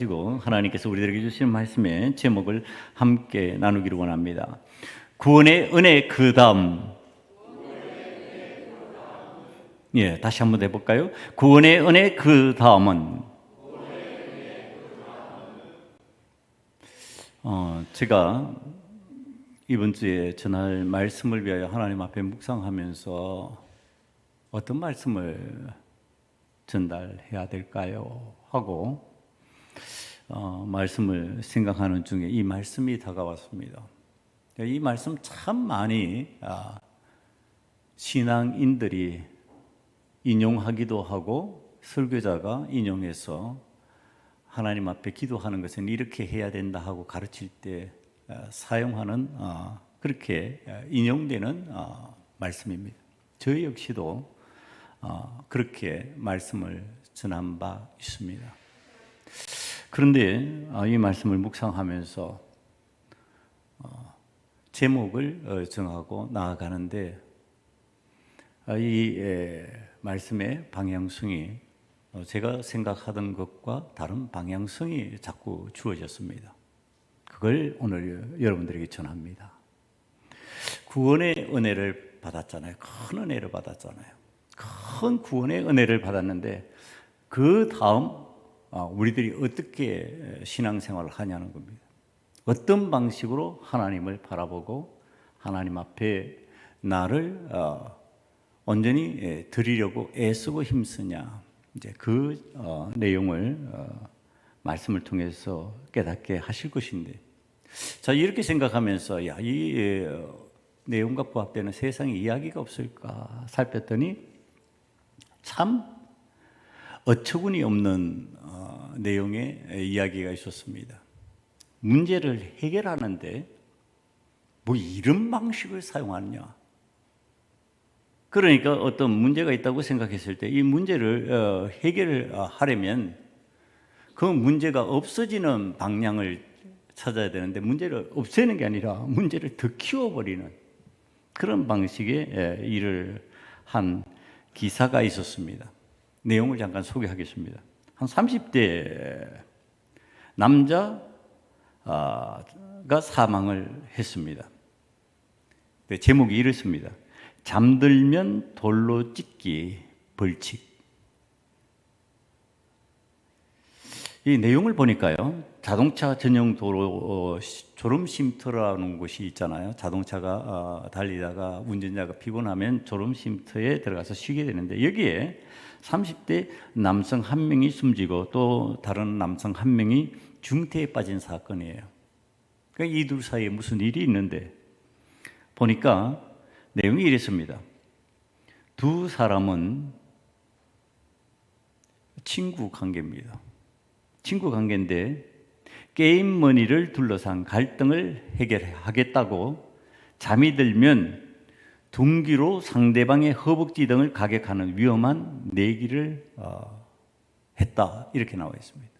그리고 하나님께서 우리들에게 주시는 말씀의 제목을 함께 나누기를 원합니다. 구원의 은혜 그 다음. 다시 한번 해볼까요? 구원의 은혜 그 다음은. 제가 이번 주에 전할 말씀을 위하여 하나님 앞에 묵상하면서 어떤 말씀을 전달해야 될까요? 하고 말씀을 생각하는 중에 이 말씀이 다가왔습니다. 이 말씀 참 많이 신앙인들이 인용하기도 하고 설교자가 인용해서 하나님 앞에 기도하는 것은 이렇게 해야 된다 하고 가르칠 때 사용하는 그렇게 인용되는 말씀입니다. 저 역시도 그렇게 말씀을 전한 바 있습니다. 그런데 이 말씀을 묵상하면서 제목을 정하고 나아가는데 이 말씀의 방향성이 제가 생각하던 것과 다른 방향성이 자꾸 주어졌습니다. 그걸 오늘 여러분들에게 전합니다. 구원의 은혜를 받았잖아요. 큰 은혜를 받았잖아요. 큰 구원의 은혜를 받았는데 그 다음 우리들이 어떻게 신앙생활을 하냐는 겁니다. 어떤 방식으로 하나님을 바라보고 하나님 앞에 나를 온전히 드리려고 애쓰고 힘쓰냐, 이제 그 내용을 말씀을 통해서 깨닫게 하실 것인데, 자, 이렇게 생각하면서 이 내용과 부합되는 세상에 이야기가 없을까 살폈더니 참 어처구니 없는 내용의 이야기가 있었습니다. 문제를 해결하는데 뭐 이런 방식을 사용하느냐. 그러니까 어떤 문제가 있다고 생각했을 때 이 문제를 해결하려면 그 문제가 없어지는 방향을 찾아야 되는데 문제를 없애는 게 아니라 문제를 더 키워버리는 그런 방식의 일을 한 기사가 있었습니다. 내용을 잠깐 소개하겠습니다. 한 30대 남자가 사망을 했습니다. 제목이 이렇습니다. 잠들면 돌로 찍기 벌칙. 이 내용을 보니까요, 자동차 전용 도로 졸음 쉼터라는 곳이 있잖아요. 자동차가 달리다가 운전자가 피곤하면 졸음 쉼터에 들어가서 쉬게 되는데 여기에 30대 남성 한 명이 숨지고 또 다른 남성 한 명이 중태에 빠진 사건이에요. 그러니까 이 둘 사이에 무슨 일이 있는데 보니까 내용이 이랬습니다. 두 사람은 친구 관계입니다. 친구 관계인데 게임 머니를 둘러싼 갈등을 해결하겠다고 잠이 들면 둔기로 상대방의 허벅지 등을 가격하는 위험한 내기를 했다. 이렇게 나와 있습니다.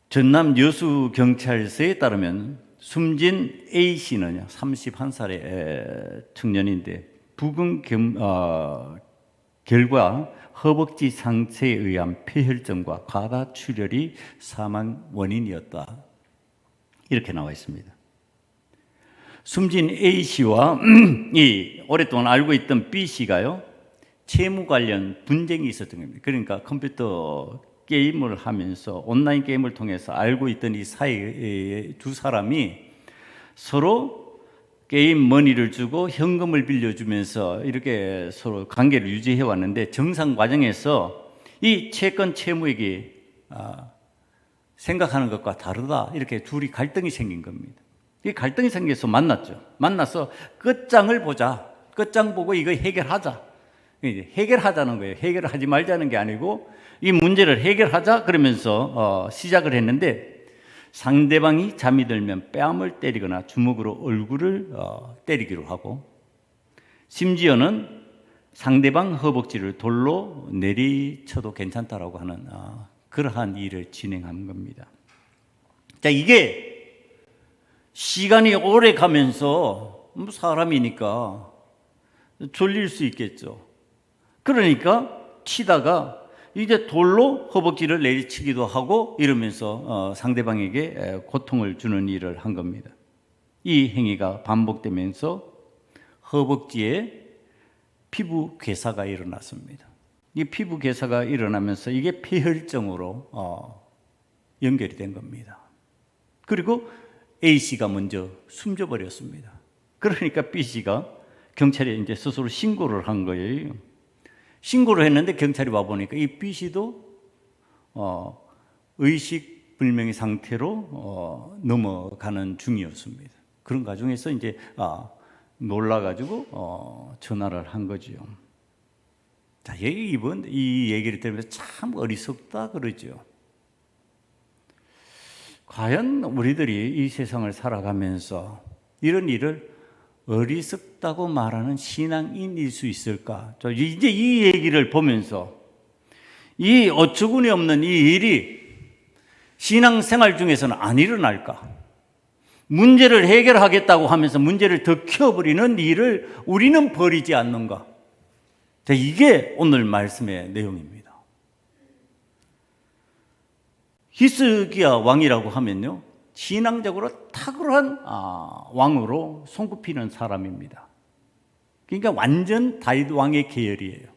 전남 여수경찰서에 따르면 숨진 A씨는 31살의 청년인데 부근 결과 허벅지 상처에 의한 폐혈증과 과다출혈이 사망 원인이었다. 이렇게 나와 있습니다. 숨진 A씨와 이 오랫동안 알고 있던 B씨가요, 채무 관련 분쟁이 있었던 겁니다. 그러니까 컴퓨터 게임을 하면서 온라인 게임을 통해서 알고 있던 이 사이의 두 사람이 서로 게임 머니를 주고 현금을 빌려주면서 이렇게 서로 관계를 유지해 왔는데 정상 과정에서 이 채권 채무액이 생각하는 것과 다르다. 이렇게 둘이 갈등이 생긴 겁니다. 이 갈등이 생겨서 만나서 끝장을 보자. 끝장 보고 이거 해결하자. 해결하자는 거예요. 해결을 하지 말자는 게 아니고 이 문제를 해결하자 그러면서 시작을 했는데 상대방이 잠이 들면 뺨을 때리거나 주먹으로 얼굴을 때리기로 하고 심지어는 상대방 허벅지를 돌로 내리쳐도 괜찮다라고 하는 그러한 일을 진행한 겁니다. 자, 이게 시간이 오래 가면서 사람이니까 졸릴 수 있겠죠. 그러니까 치다가 이제 돌로 허벅지를 내리치기도 하고 이러면서 상대방에게 고통을 주는 일을 한 겁니다. 이 행위가 반복되면서 허벅지에 피부 괴사가 일어났습니다. 이 피부 괴사가 일어나면서 이게 폐혈증으로 연결이 된 겁니다. 그리고 A씨가 먼저 숨져버렸습니다. 그러니까 B씨가 경찰에 이제 스스로 신고를 한 거예요. 신고를 했는데 경찰이 와보니까 이 B씨도 의식 불명의 상태로 넘어가는 중이었습니다. 그런 과정에서 이제 놀라가지고 전화를 한 거지요. 자, 이번 이 얘기를 들으면서 참 어리석다 그러죠. 과연 우리들이 이 세상을 살아가면서 이런 일을 어리석다고 말하는 신앙인일 수 있을까? 이제 이 얘기를 보면서 이 어처구니 없는 이 일이 신앙생활 중에서는 안 일어날까? 문제를 해결하겠다고 하면서 문제를 더 키워버리는 일을 우리는 버리지 않는가? 자, 이게 오늘 말씀의 내용입니다. 히스기야 왕이라고 하면요, 신앙적으로 탁월한 왕으로 손꼽히는 사람입니다. 그러니까 완전 다윗 왕의 계열이에요.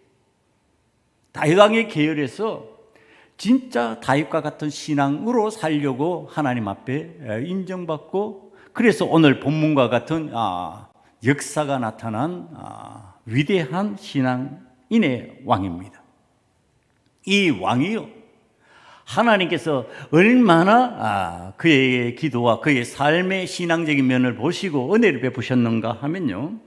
다윗 왕의 계열에서 진짜 다윗과 같은 신앙으로 살려고 하나님 앞에 인정받고, 그래서 오늘 본문과 같은 역사가 나타난 위대한 신앙인의 왕입니다. 이 왕이요, 하나님께서 얼마나 그의 기도와 그의 삶의 신앙적인 면을 보시고 은혜를 베푸셨는가 하면요,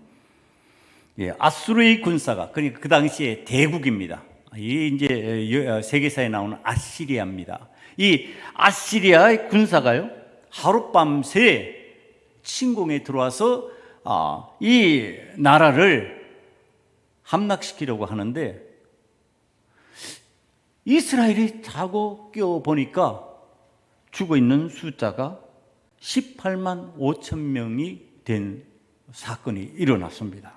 아수르의 군사가, 그러니까 그 당시에 대국입니다. 이 이제 세계사에 나오는 아시리아입니다. 이 아시리아의 군사가요, 하룻밤새 침공에 들어와서 이 나라를 함락시키려고 하는데, 이스라엘이 자고 깨어 보니까 죽어 있는 숫자가 18만 5천 명이 된 사건이 일어났습니다.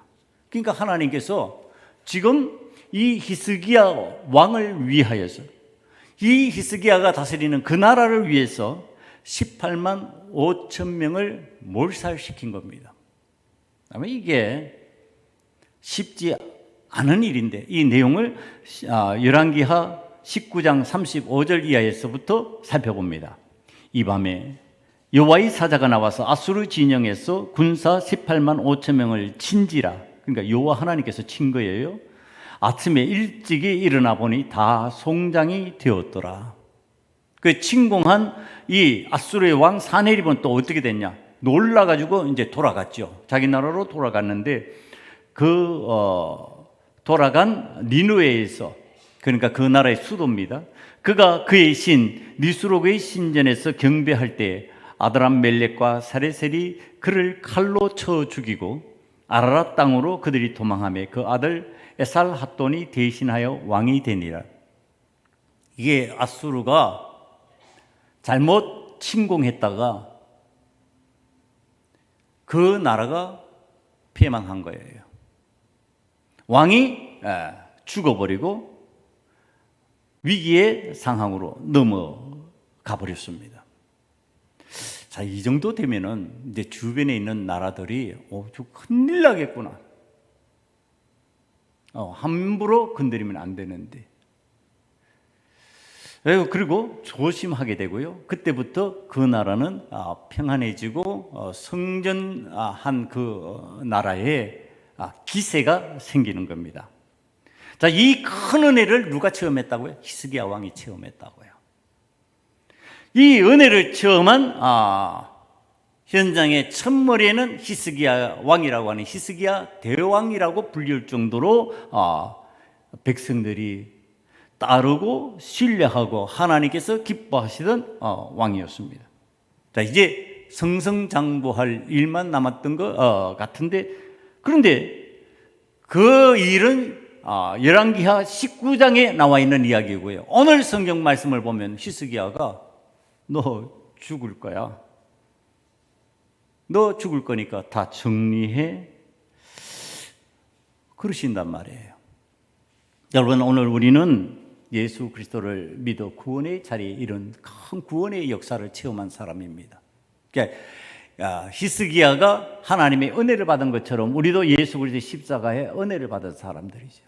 그러니까 하나님께서 지금 이 히스기야 왕을 위하여서, 이 히스기야가 다스리는 그 나라를 위해서 18만 5천 명을 몰살시킨 겁니다. 아마 이게 쉽지 않은 일인데, 이 내용을 열왕기하 19장 35절 이하에서부터 살펴봅니다. 이 밤에 여호와의 사자가 나와서 아수르 진영에서 군사 18만 5천 명을 친지라. 그러니까 여호와 하나님께서 친 거예요. 아침에 일찍이 일어나 보니 다 송장이 되었더라. 그 침공한 이 아수르의 왕 사네립은 또 어떻게 됐냐? 놀라가지고 이제 돌아갔죠. 자기 나라로 돌아갔는데, 돌아간 니느웨에서, 그러니까 그 나라의 수도입니다, 그가 그의 신 니스록의 신전에서 경배할 때 아드람멜렉과 사레셀이 그를 칼로 쳐 죽이고 아라랏 땅으로 그들이 도망하며 그 아들 에살핫돈이 대신하여 왕이 되니라. 이게 아수르가 잘못 침공했다가 그 나라가 패망한 거예요. 왕이 죽어버리고 위기의 상황으로 넘어가 버렸습니다. 자, 이 정도 되면은 이제 주변에 있는 나라들이 좀 큰일 나겠구나. 함부로 건드리면 안 되는데. 그리고 조심하게 되고요. 그때부터 그 나라는 평안해지고 성전한 그 나라에 기세가 생기는 겁니다. 자, 이 큰 은혜를 누가 체험했다고요? 히스기야 왕이 체험했다고요. 이 은혜를 체험한 현장의 첫머리에는 히스기야 왕이라고 하는 히스기야 대왕이라고 불릴 정도로 백성들이 따르고 신뢰하고 하나님께서 기뻐하시던 왕이었습니다. 자, 이제 승승장구할 일만 남았던 것 같은데, 그런데 그 일은 열왕기하 19장에 나와 있는 이야기고요. 오늘 성경 말씀을 보면 히스기야가 너 죽을 거야. 너 죽을 거니까 다 정리해. 그러신단 말이에요. 여러분, 오늘 우리는 예수 그리스도를 믿어 구원의 자리에 이른 큰 구원의 역사를 체험한 사람입니다. 그러니까 히스기야가 하나님의 은혜를 받은 것처럼 우리도 예수 그리스도의 십자가의 은혜를 받은 사람들이죠.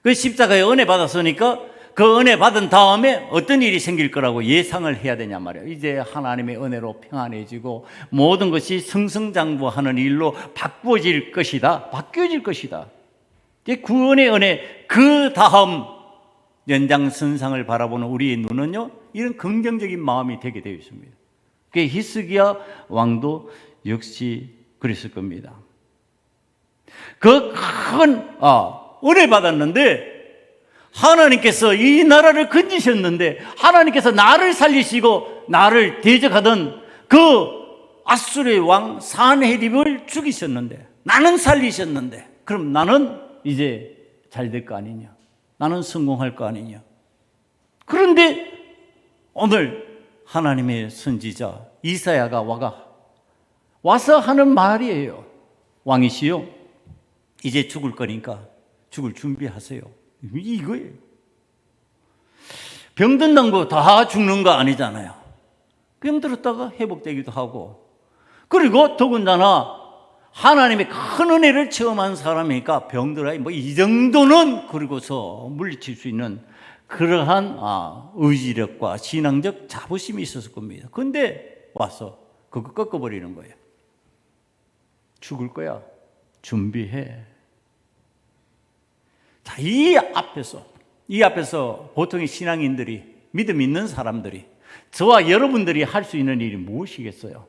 그 십자가의 은혜 받았으니까 그 은혜 받은 다음에 어떤 일이 생길 거라고 예상을 해야 되냐 말이에요. 이제 하나님의 은혜로 평안해지고 모든 것이 승승장구하는 일로 바뀌어질 것이다. 구원의 은혜 그 다음 연장선상을 바라보는 우리의 눈은요, 이런 긍정적인 마음이 되게 되어 있습니다. 히스기야 왕도 역시 그랬을 겁니다. 그 큰 은혜 받았는데 하나님께서 이 나라를 건지셨는데 하나님께서 나를 살리시고 나를 대적하던 그 아수르의 왕 산헤립을 죽이셨는데 나는 살리셨는데 그럼 나는 이제 잘 될 거 아니냐? 나는 성공할 거 아니냐? 그런데 오늘 하나님의 선지자 이사야가 와서 하는 말이에요. 왕이시여, 이제 죽을 거니까 죽을 준비하세요. 이거예요. 병든다는 거 다 죽는 거 아니잖아요. 병들었다가 회복되기도 하고, 그리고 더군다나 하나님의 큰 은혜를 체험한 사람이니까 병들어야 이 정도는 그리고서 물리칠 수 있는 그러한 의지력과 신앙적 자부심이 있었을 겁니다. 그런데 와서 그거 꺾어버리는 거예요. 죽을 거야. 준비해. 자, 이 앞에서 보통의 신앙인들이, 믿음 있는 사람들이, 저와 여러분들이 할 수 있는 일이 무엇이겠어요?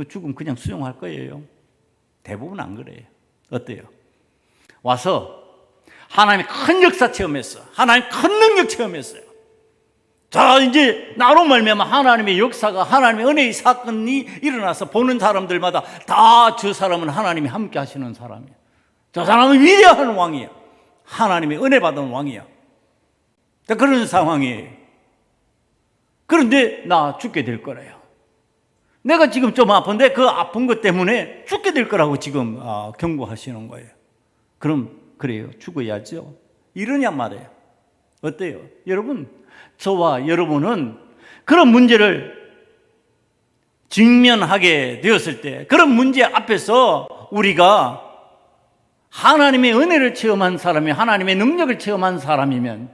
죽으면 그냥 수용할 거예요. 대부분 안 그래요. 어때요? 와서 하나님의 큰 역사 체험했어. 하나님 큰 능력 체험했어요. 자, 이제 나로 말미암아 하나님의 역사가, 하나님의 은혜의 사건이 일어나서 보는 사람들마다 다 저 사람은 하나님이 함께 하시는 사람이야. 저 사람은 위대한 왕이야. 하나님의 은혜 받은 왕이야. 그런 상황이에요. 그런데 나 죽게 될 거래요. 내가 지금 좀 아픈데 그 아픈 것 때문에 죽게 될 거라고 지금 경고하시는 거예요. 그럼 그래요. 죽어야죠. 이러냐 말이에요. 어때요? 여러분, 저와 여러분은 그런 문제를 직면하게 되었을 때, 그런 문제 앞에서 우리가 하나님의 은혜를 체험한 사람이, 하나님의 능력을 체험한 사람이면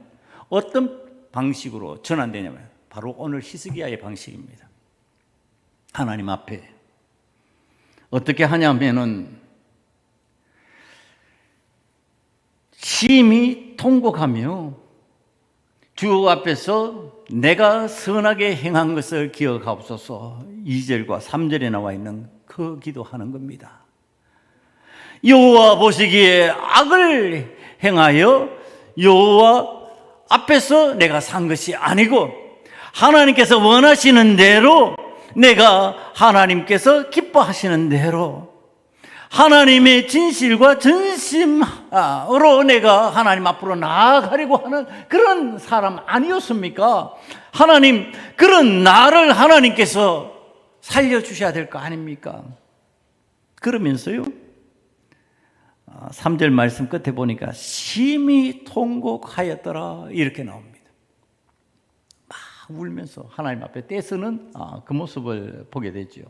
어떤 방식으로 전환되냐면 바로 오늘 히스기야의 방식입니다. 하나님 앞에 어떻게 하냐면은 심히 통곡하며 주 앞에서 내가 선하게 행한 것을 기억하옵소서, 2절과 3절에 나와 있는 그 기도하는 겁니다. 여호와 보시기에 악을 행하여 여호와 앞에서 내가 산 것이 아니고 하나님께서 원하시는 대로, 내가 하나님께서 기뻐하시는 대로 하나님의 진실과 전심으로 내가 하나님 앞으로 나아가려고 하는 그런 사람 아니었습니까? 하나님, 그런 나를 하나님께서 살려주셔야 될 거 아닙니까? 그러면서요, 3절 말씀 끝에 보니까 심히 통곡하였더라 이렇게 나옵니다. 막 울면서 하나님 앞에 떼쓰는 그 모습을 보게 되죠.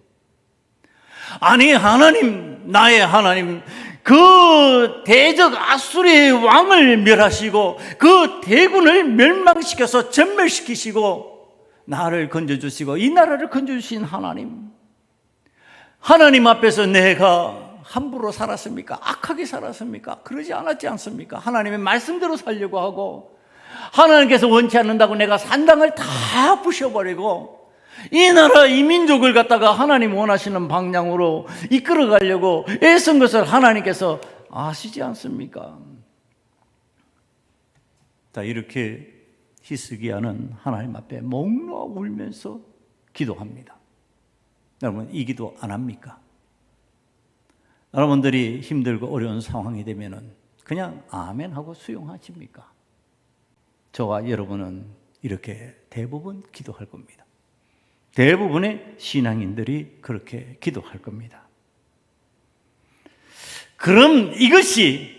아니, 하나님, 나의 하나님, 그 대적 아수르의 왕을 멸하시고 그 대군을 멸망시켜서 전멸시키시고 나를 건져주시고 이 나라를 건져주신 하나님, 하나님 앞에서 내가 함부로 살았습니까? 악하게 살았습니까? 그러지 않았지 않습니까? 하나님의 말씀대로 살려고 하고, 하나님께서 원치 않는다고 내가 산당을 다 부셔버리고 이 나라, 이 민족을 갖다가 하나님 원하시는 방향으로 이끌어 가려고 애쓴 것을 하나님께서 아시지 않습니까? 자, 이렇게 히스기야는 하나님 앞에 목 놓아 울면서 기도합니다. 여러분, 이 기도 안 합니까? 여러분들이 힘들고 어려운 상황이 되면은 그냥 아멘 하고 수용하십니까? 저와 여러분은 이렇게 대부분 기도할 겁니다. 대부분의 신앙인들이 그렇게 기도할 겁니다. 그럼 이것이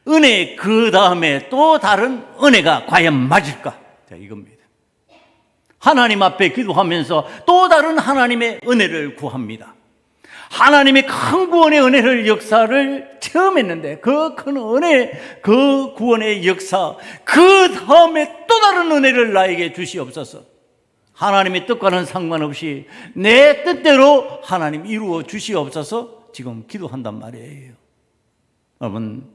은혜 그 다음에 또 다른 은혜가 과연 맞을까? 자, 이겁니다. 하나님 앞에 기도하면서 또 다른 하나님의 은혜를 구합니다. 하나님의 큰 구원의 은혜를 역사를 체험했는데 그 큰 은혜, 그 구원의 역사, 그 다음에 또 다른 은혜를 나에게 주시옵소서. 하나님의 뜻과는 상관없이 내 뜻대로 하나님 이루어 주시옵소서. 지금 기도한단 말이에요. 여러분,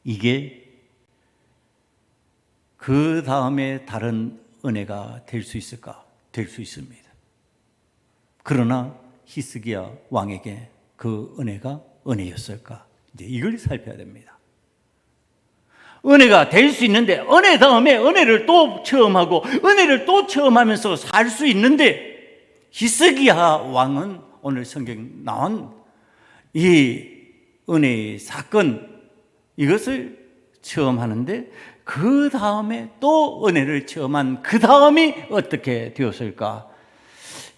이게 그 다음에 다른 은혜가 될 수 있을까? 될 수 있습니다. 그러나 히스기야 왕에게 그 은혜가 은혜였을까? 이제 이걸 살펴야 됩니다. 은혜가 될 수 있는데 은혜 다음에 은혜를 또 체험하고 은혜를 또 체험하면서 살 수 있는데 히스기야 왕은 오늘 성경에 나온 이 은혜의 사건 이것을 체험하는데 그 다음에 또 은혜를 체험한 그 다음이 어떻게 되었을까?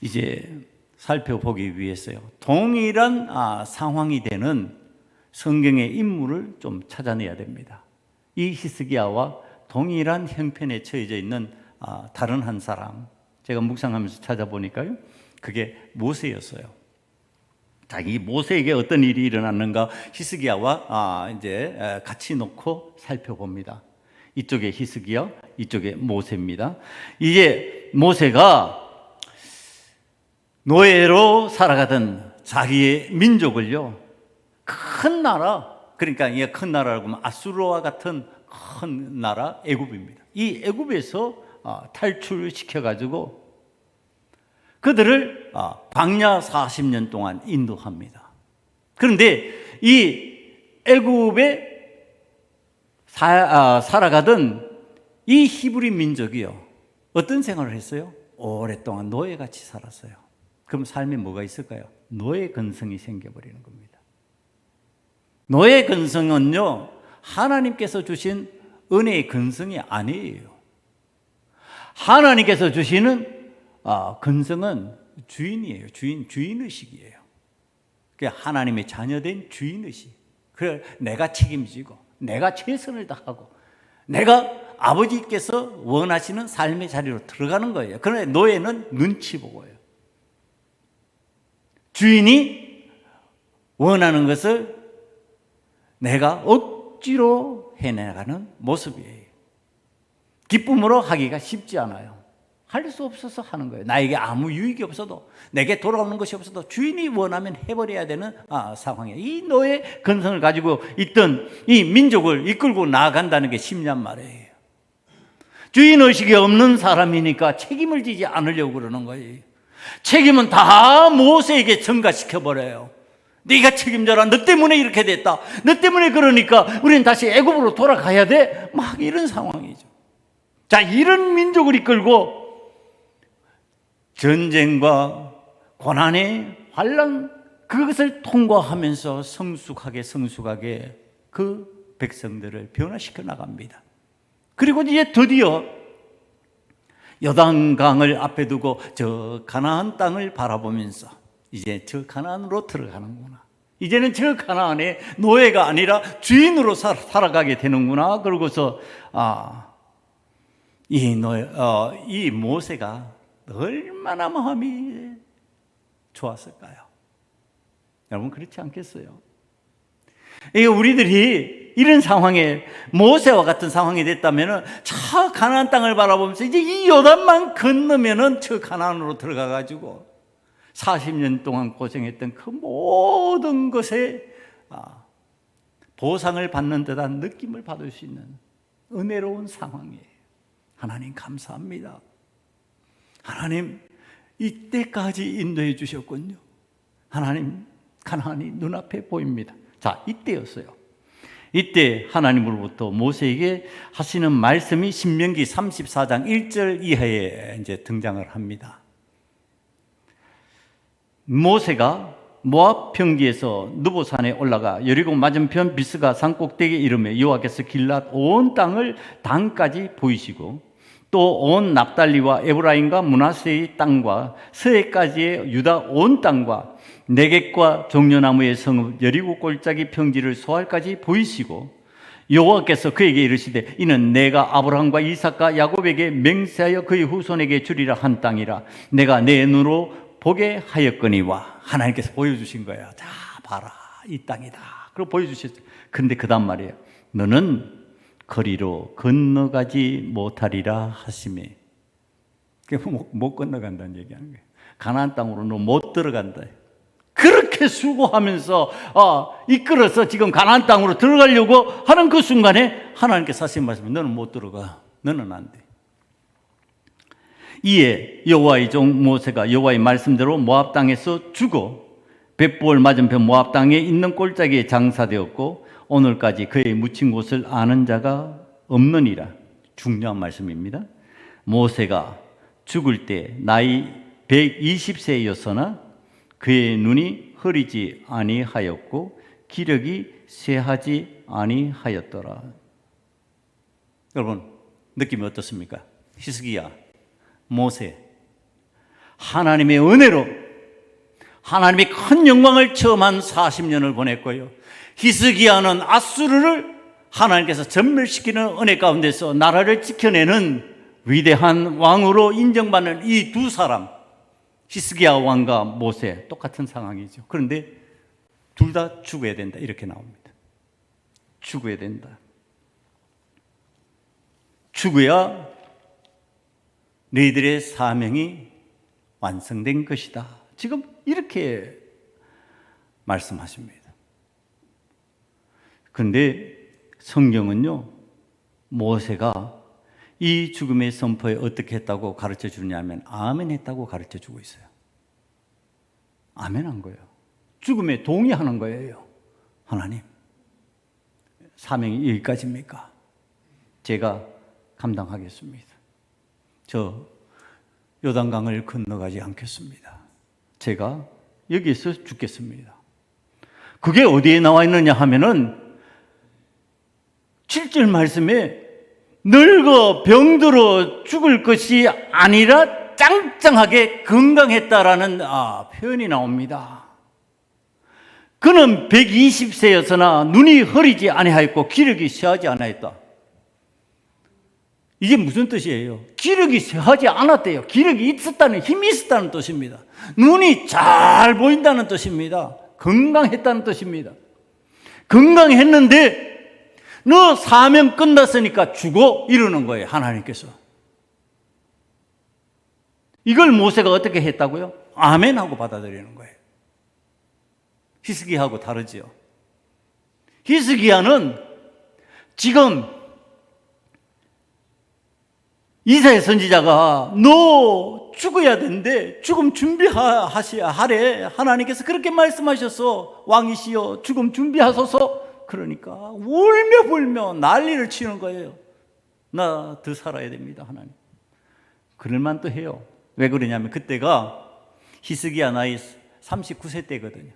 이제 살펴보기 위해서요. 동일한 상황이 되는 성경의 인물을 좀 찾아내야 됩니다. 이 히스기야와 동일한 형편에 처해져 있는 다른 한 사람, 제가 묵상하면서 찾아보니까요, 그게 모세였어요. 자, 이 모세에게 어떤 일이 일어났는가? 히스기야와 이제 같이 놓고 살펴봅니다. 이쪽에 히스기야, 이쪽에 모세입니다. 이제 모세가 노예로 살아가던 자기의 민족을요, 큰 나라, 그러니까 이게 큰 나라라고 하면 아수르와 같은 큰 나라 애굽입니다. 이 애굽에서 탈출시켜가지고 그들을 광야 40년 동안 인도합니다. 그런데 이 애굽에 살아가던 이 히브리 민족이요, 어떤 생활을 했어요? 오랫동안 노예같이 살았어요. 그럼 삶에 뭐가 있을까요? 노예 근성이 생겨버리는 겁니다. 노예 근성은요, 하나님께서 주신 은혜의 근성이 아니에요. 하나님께서 주시는 근성은 주인이에요. 주인의식이에요. 그러니까 하나님의 자녀된 주인의식. 그래, 내가 책임지고 내가 최선을 다하고 내가 아버지께서 원하시는 삶의 자리로 들어가는 거예요. 그런데 노예는 눈치 보고요. 주인이 원하는 것을 내가 억지로 해나가는 모습이에요. 기쁨으로 하기가 쉽지 않아요. 할 수 없어서 하는 거예요. 나에게 아무 유익이 없어도, 내게 돌아오는 것이 없어도 주인이 원하면 해버려야 되는 상황이에요. 이 노예 근성을 가지고 있던 이 민족을 이끌고 나아간다는 게 쉽냔 말이에요. 주인의식이 없는 사람이니까 책임을 지지 않으려고 그러는 거예요. 책임은 다 모세에게 전가시켜버려요. 네가 책임져라. 너 때문에 이렇게 됐다. 너 때문에 그러니까 우리는 다시 애굽으로 돌아가야 돼. 막 이런 상황이죠. 자, 이런 민족을 이끌고 전쟁과 고난의 환난, 그것을 통과하면서 성숙하게 그 백성들을 변화시켜 나갑니다. 그리고 이제 드디어 요단강을 앞에 두고 저 가나안 땅을 바라보면서 이제 저 가나안으로 들어가는구나. 이제는 저 가나안의 노예가 아니라 주인으로 살아가게 되는구나. 그러고서 이 모세가 얼마나 마음이 좋았을까요? 여러분, 그렇지 않겠어요? 이게 우리들이 이런 상황에, 모세와 같은 상황이 됐다면 저 가나안 땅을 바라보면서 이제 이 요단만 건너면은 저 가나안으로 들어가가지고 40년 동안 고생했던 그 모든 것에 보상을 받는 듯한 느낌을 받을 수 있는 은혜로운 상황이에요. 하나님 감사합니다. 하나님 이때까지 인도해 주셨군요. 하나님, 가나안이 눈앞에 보입니다. 자, 이때였어요. 이때 하나님으로부터 모세에게 하시는 말씀이 신명기 34장 1절 이하에 이제 등장을 합니다. 모세가 모압 평지에서 느보산에 올라가 여리고 맞은편 비스가 산 꼭대기에 이르며 여호와께서 길랏 온 땅을 단까지 보이시고 또 온 납달리와 에브라임과 므낫세의 땅과 서해까지의 유다 온 땅과 네겝과 종려나무의 성읍 여리고 골짜기 평지를 소알까지 보이시고 여호와께서 그에게 이르시되 이는 내가 아브라함과 이삭과 야곱에게 맹세하여 그의 후손에게 주리라 한 땅이라. 내가 내 눈으로 보게 하였거니와. 하나님께서 보여주신 거야. 자, 봐라, 이 땅이다. 그리고 보여주셨어요. 그런데 그 다음 말이에요. 너는 거리로 건너가지 못하리라 하시매. 못 건너간다는 얘기하는 거예요. 가나안 땅으로 너 못 들어간다. 그렇게 수고하면서 이끌어서 지금 가나안 땅으로 들어가려고 하는 그 순간에 하나님께서 하신 말씀이 너는 못 들어가. 너는 안 돼. 이에 여호와의 종 모세가 여호와의 말씀대로 모압 땅에서 죽어 벳보을 맞은편 모압 땅에 있는 골짜기에 장사되었고 오늘까지 그의 묻힌 곳을 아는 자가 없느니라. 중요한 말씀입니다. 모세가 죽을 때 나이 120세였으나 그의 눈이 흐리지 아니하였고 기력이 쇠하지 아니하였더라. 여러분 느낌이 어떻습니까? 히스기야, 모세, 하나님의 은혜로 하나님의 큰 영광을 체험한 40년을 보냈고요. 히스기야는 아수르를 하나님께서 전멸시키는 은혜 가운데서 나라를 지켜내는 위대한 왕으로 인정받는 이 두 사람, 히스기야 왕과 모세, 똑같은 상황이죠. 그런데 둘 다 죽어야 된다 이렇게 나옵니다. 죽어야 된다. 죽어야 너희들의 사명이 완성된 것이다. 지금 이렇게 말씀하십니다. 그런데 성경은요, 모세가 이 죽음의 선포에 어떻게 했다고 가르쳐 주냐면 아멘 했다고 가르쳐 주고 있어요. 아멘 한 거예요. 죽음에 동의하는 거예요. 하나님, 사명이 여기까지입니까? 제가 감당하겠습니다. 저 요단강을 건너가지 않겠습니다. 제가 여기에서 죽겠습니다. 그게 어디에 나와 있느냐 하면은 7절 말씀에 늙어 병들어 죽을 것이 아니라 짱짱하게 건강했다라는 표현이 나옵니다. 그는 120세였으나 눈이 흐리지 아니하였고 기력이 쇠하지 않았다. 이게 무슨 뜻이에요? 기력이 쇠하지 않았대요. 기력이 있었다는, 힘이 있었다는 뜻입니다. 눈이 잘 보인다는 뜻입니다. 건강했다는 뜻입니다. 건강했는데 너 사명 끝났으니까 죽어 이러는 거예요. 하나님께서. 이걸 모세가 어떻게 했다고요? 아멘 하고 받아들이는 거예요. 히스기야하고 다르지요. 히스기야는 지금 이사야 선지자가 너 죽어야 되는데 죽음 준비하래. 하나님께서 그렇게 말씀하셔서 왕이시여 죽음 준비하소서. 그러니까 울며 불며 난리를 치는 거예요. 나 더 살아야 됩니다, 하나님. 그럴만도 해요. 왜 그러냐면 그때가 히스기야 나이 39세 때거든요.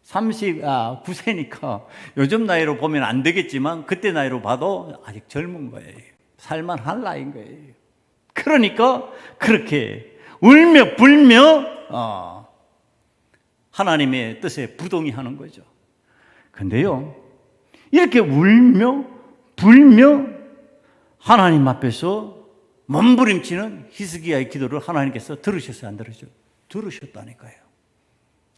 39세니까 요즘 나이로 보면 안 되겠지만 그때 나이로 봐도 아직 젊은 거예요. 살만한 나이인 거예요. 그러니까 그렇게 울며 불며 하나님의 뜻에 부동의하는 거죠. 근데요, 이렇게 울며 불며 하나님 앞에서 몸부림치는 히스기야의 기도를 하나님께서 들으셨어요, 안 들으셨어요? 들으셨다니까요.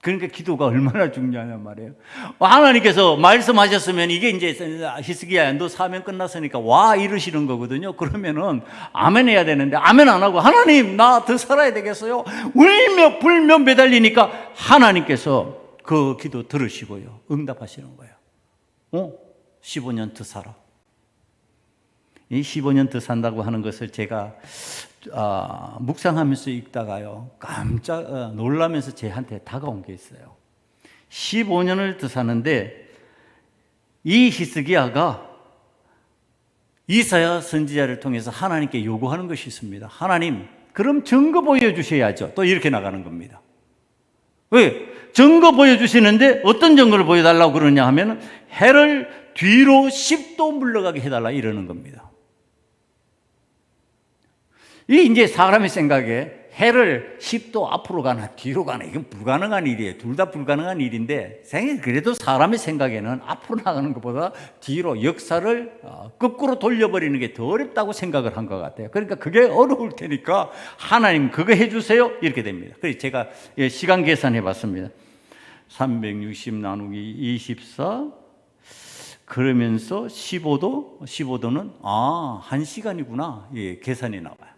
그러니까 기도가 얼마나 중요하냔 말이에요. 하나님께서 말씀하셨으면 이게 이제 히스기야야 너 사명 끝났으니까 와 이러시는 거거든요. 그러면은 아멘 해야 되는데 아멘 안 하고 하나님 나 더 살아야 되겠어요. 울며 불며 매달리니까 하나님께서 그 기도 들으시고요. 응답하시는 거예요. 15년 더 살아. 이 15년 더 산다고 하는 것을 제가 묵상하면서 읽다가요. 깜짝 놀라면서 제한테 다가온 게 있어요. 15년을 더 사는데 이 히스기야가 이사야 선지자를 통해서 하나님께 요구하는 것이 있습니다. 하나님, 그럼 증거 보여주셔야죠. 또 이렇게 나가는 겁니다. 왜? 증거 보여주시는데 어떤 증거를 보여달라고 그러냐 하면 해를 뒤로 10도 물러가게 해달라 이러는 겁니다. 이 이제 사람의 생각에 해를 10도 앞으로 가나 뒤로 가나 이건 불가능한 일이에요. 둘 다 불가능한 일인데 그래도 사람의 생각에는 앞으로 나가는 것보다 뒤로 역사를 거꾸로 돌려버리는 게 더 어렵다고 생각을 한 것 같아요. 그러니까 그게 어려울 테니까 하나님 그거 해주세요 이렇게 됩니다. 그래서 제가 시간 계산해 봤습니다. 360 나누기 24 그러면서 15도는 1시간이구나. 계산이 나와요.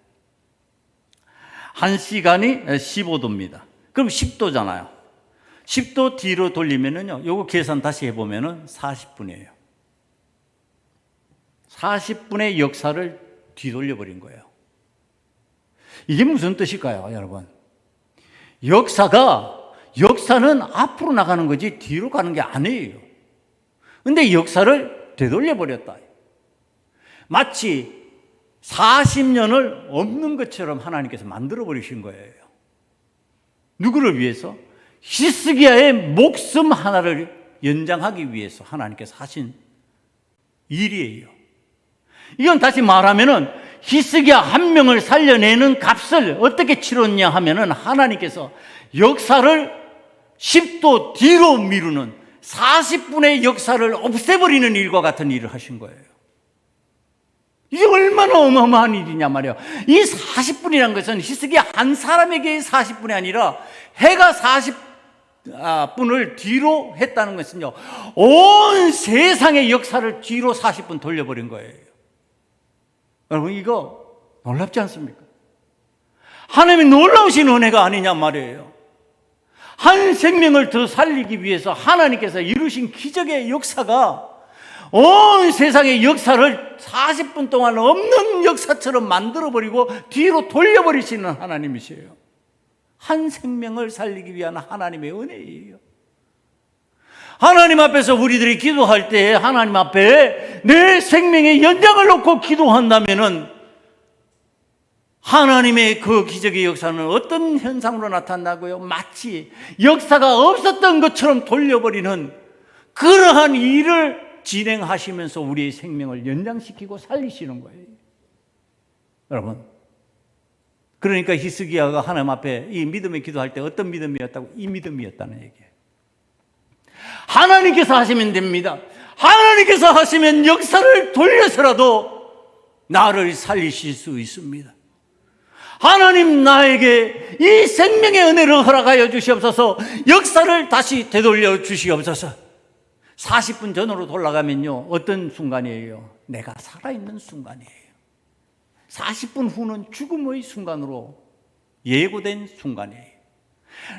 1시간이 15도입니다. 그럼 10도잖아요. 10도 뒤로 돌리면은요, 요거 계산 다시 해보면은 40분이에요. 40분의 역사를 뒤돌려버린 거예요. 이게 무슨 뜻일까요, 여러분? 역사는 앞으로 나가는 거지 뒤로 가는 게 아니에요. 근데 역사를 되돌려버렸다. 마치 40년을 없는 것처럼 하나님께서 만들어버리신 거예요. 누구를 위해서? 히스기야의 목숨 하나를 연장하기 위해서 하나님께서 하신 일이에요. 이건 다시 말하면은 히스기야 한 명을 살려내는 값을 어떻게 치렀냐 하면은 하나님께서 역사를 10도 뒤로 미루는 40분의 역사를 없애버리는 일과 같은 일을 하신 거예요. 이게 얼마나 어마어마한 일이냐 말이에요. 이 40분이라는 것은 히스기야 한 사람에게의 40분이 아니라 해가 40분을 뒤로 했다는 것은요, 온 세상의 역사를 뒤로 40분 돌려버린 거예요. 여러분, 이거 놀랍지 않습니까? 하나님의 놀라우신 은혜가 아니냐 말이에요. 한 생명을 더 살리기 위해서 하나님께서 이루신 기적의 역사가 온 세상의 역사를 40분 동안 없는 역사처럼 만들어버리고 뒤로 돌려버리시는 하나님이세요. 한 생명을 살리기 위한 하나님의 은혜예요. 하나님 앞에서 우리들이 기도할 때 하나님 앞에 내 생명의 연장을 놓고 기도한다면은 하나님의 그 기적의 역사는 어떤 현상으로 나타나고요? 마치 역사가 없었던 것처럼 돌려버리는 그러한 일을 진행하시면서 우리의 생명을 연장시키고 살리시는 거예요. 여러분, 그러니까 히스기야가 하나님 앞에 이 믿음의 기도할 때 어떤 믿음이었다고? 이 믿음이었다는 얘기예요. 하나님께서 하시면 됩니다. 하나님께서 하시면 역사를 돌려서라도 나를 살리실 수 있습니다. 하나님 나에게 이 생명의 은혜를 허락하여 주시옵소서. 역사를 다시 되돌려 주시옵소서. 40분 전으로 돌아가면요, 어떤 순간이에요? 내가 살아있는 순간이에요. 40분 후는 죽음의 순간으로 예고된 순간이에요.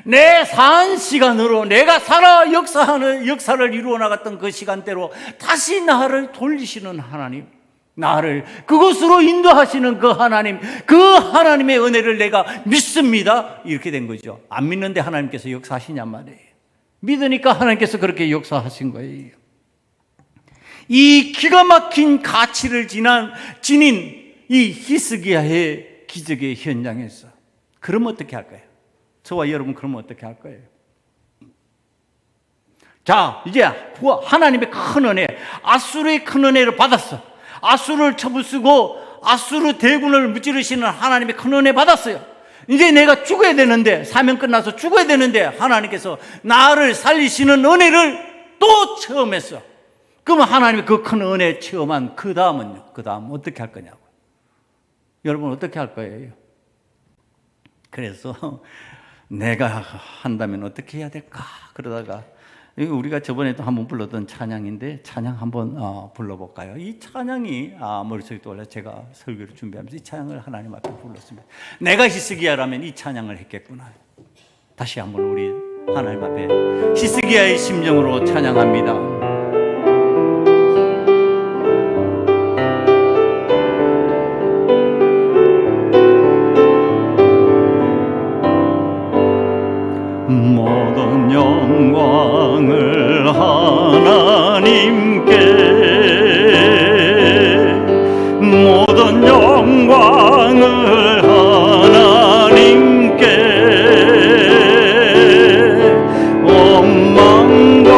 내 산 시간으로 내가 살아 역사를 이루어 나갔던 그 시간대로 다시 나를 돌리시는 하나님, 나를 그곳으로 인도하시는 그 하나님의 은혜를 내가 믿습니다. 이렇게 된 거죠. 안 믿는데 하나님께서 역사하시냔 말이에요. 믿으니까 하나님께서 그렇게 역사하신 거예요. 이 기가 막힌 가치를 지닌 이 히스기야의 기적의 현장에서 그러면 어떻게 할까요? 저와 여러분 그러면 어떻게 할 거예요? 자, 이제 하나님의 큰 은혜, 아수르의 큰 은혜를 받았어. 아수르를 쳐부수고 아수르 대군을 무찌르시는 하나님의 큰 은혜 받았어요. 이제 내가 죽어야 되는데, 사명 끝나서 죽어야 되는데 하나님께서 나를 살리시는 은혜를 또 체험했어. 그러면 하나님의 그 큰 은혜 체험한 그 다음 어떻게 할 거냐고. 여러분 어떻게 할 거예요? 그래서 내가 한다면 어떻게 해야 될까? 그러다가 우리가 저번에도 한번 불렀던 찬양인데 찬양 한번 불러볼까요? 이 찬양이 머릿속에 떠올라 제가 설교를 준비하면서 이 찬양을 하나님 앞에 불렀습니다. 내가 히스기야라면 이 찬양을 했겠구나. 다시 한번 우리 하나님 앞에 히스기야의 심정으로 찬양합니다. 모든 영광을 하나님께, 모든 영광을 하나님께, 원망과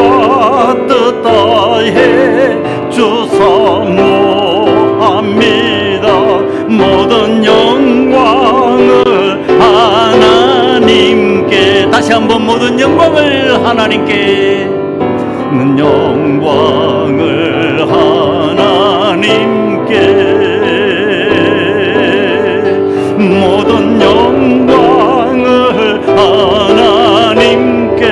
뜻 모든 영광을 하나님께, 영광을 하나님께, 모든 영광을 하나님께,